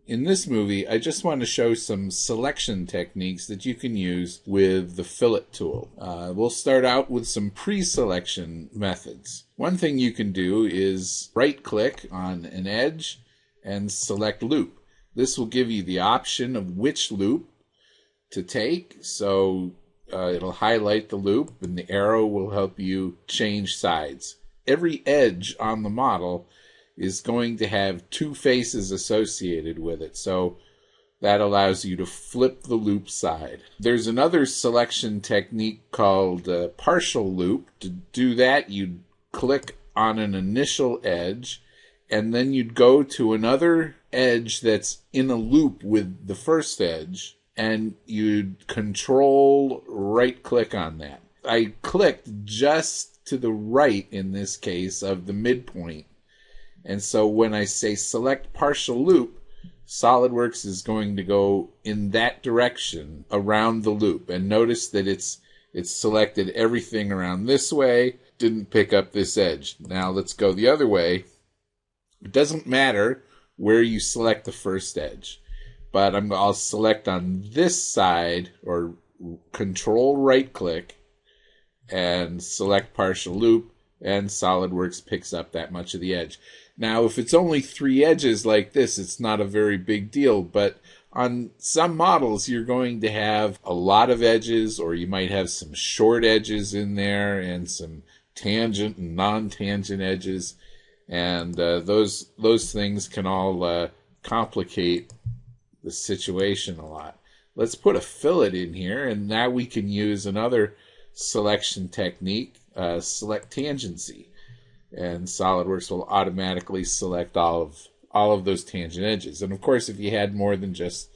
In this movie, I just want to show some selection techniques that you can use with the fillet tool. We'll start out with some pre-selection methods. One thing you can do is right-click on an edge and select loop. This will give you the option of which loop to take, so it'll highlight the loop and the arrow will help you change sides. Every edge on the model is going to have two faces associated with it, so that allows you to flip the loop side. There's another selection technique called partial loop. To do that, you'd click on an initial edge, and then you'd go to another edge that's in a loop with the first edge, and you'd control right-click on that. I clicked just to the right, in this case, of the midpoint. And so when I say select partial loop, Solidworks is going to go in that direction around the loop. And notice that it's selected everything around this way, didn't pick up this edge. Now let's go the other way. It doesn't matter where you select the first edge, but I'll select on this side, or control right click and select partial loop, and Solidworks picks up that much of the edge. Now, if it's only 3 edges like this, it's not a very big deal, but on some models, you're going to have a lot of edges, or you might have some short edges in there and some tangent and non-tangent edges, and those things can all complicate the situation a lot. Let's put a fillet in here, and now we can use another selection technique, select tangency. And SolidWorks will automatically select all of those tangent edges. And of course, if you had more than just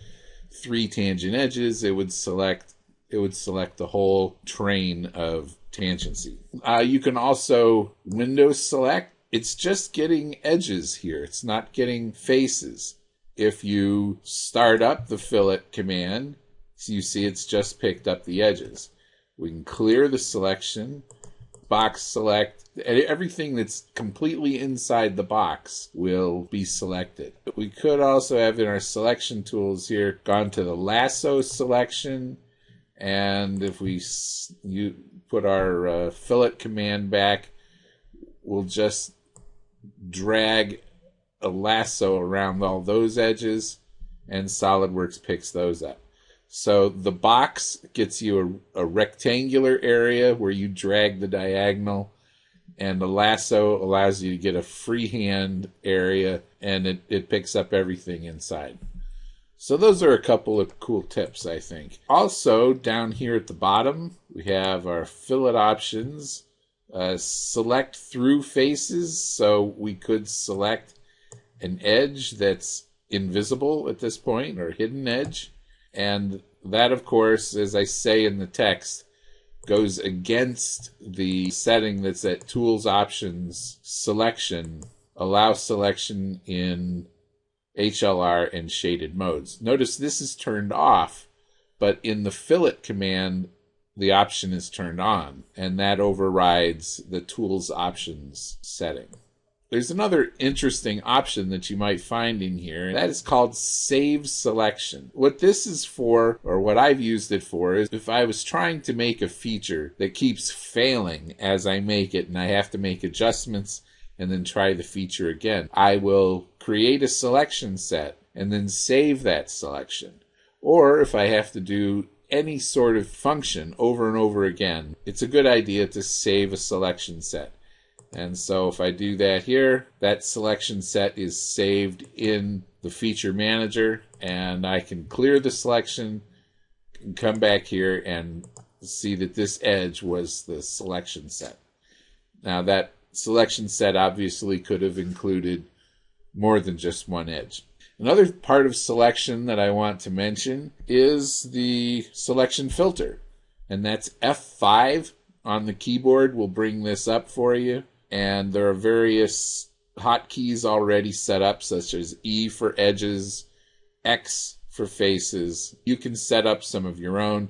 3 tangent edges, it would select the whole train of tangency. You can also window select. It's just getting edges here. It's not getting faces. If you start up the fillet command, so you see it's just picked up the edges. We can clear the selection, box select. Everything that's completely inside the box will be selected. We could also have in our selection tools here gone to the lasso selection, and if you put our fillet command back, we'll just drag a lasso around all those edges, and SolidWorks picks those up. So the box gets you a rectangular area where you drag the diagonal, and the lasso allows you to get a freehand area, and it picks up everything inside. So those are a couple of cool tips, I think. Also, down here at the bottom, we have our fillet options. Select through faces, so we could select an edge that's invisible at this point, or hidden edge. And that, of course, as I say in the text, goes against the setting that's at Tools Options Selection, allow selection in HLR and shaded modes. Notice this is turned off, but in the fillet command, the option is turned on, and that overrides the Tools Options setting. There's another interesting option that you might find in here, and that is called Save Selection. What this is for, or what I've used it for, is if I was trying to make a feature that keeps failing as I make it, and I have to make adjustments and then try the feature again, I will create a selection set and then save that selection. Or if I have to do any sort of function over and over again, it's a good idea to save a selection set. And so if I do that here, that selection set is saved in the feature manager, and I can clear the selection and come back here and see that this edge was the selection set. Now that selection set obviously could have included more than just one edge. Another part of selection that I want to mention is the selection filter, and that's F5 on the keyboard will bring this up for you. And there are various hotkeys already set up, such as E for edges, X for faces. You can set up some of your own.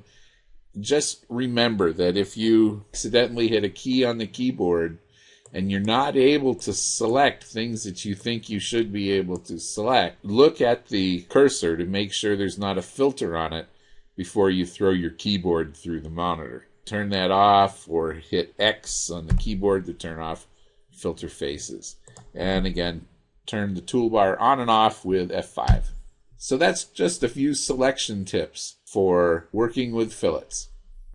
Just remember that if you accidentally hit a key on the keyboard, and you're not able to select things that you think you should be able to select, look at the cursor to make sure there's not a filter on it before you throw your keyboard through the monitor. Turn that off or hit X on the keyboard to turn off filter faces. And again, turn the toolbar on and off with F5. So that's just a few selection tips for working with fillets.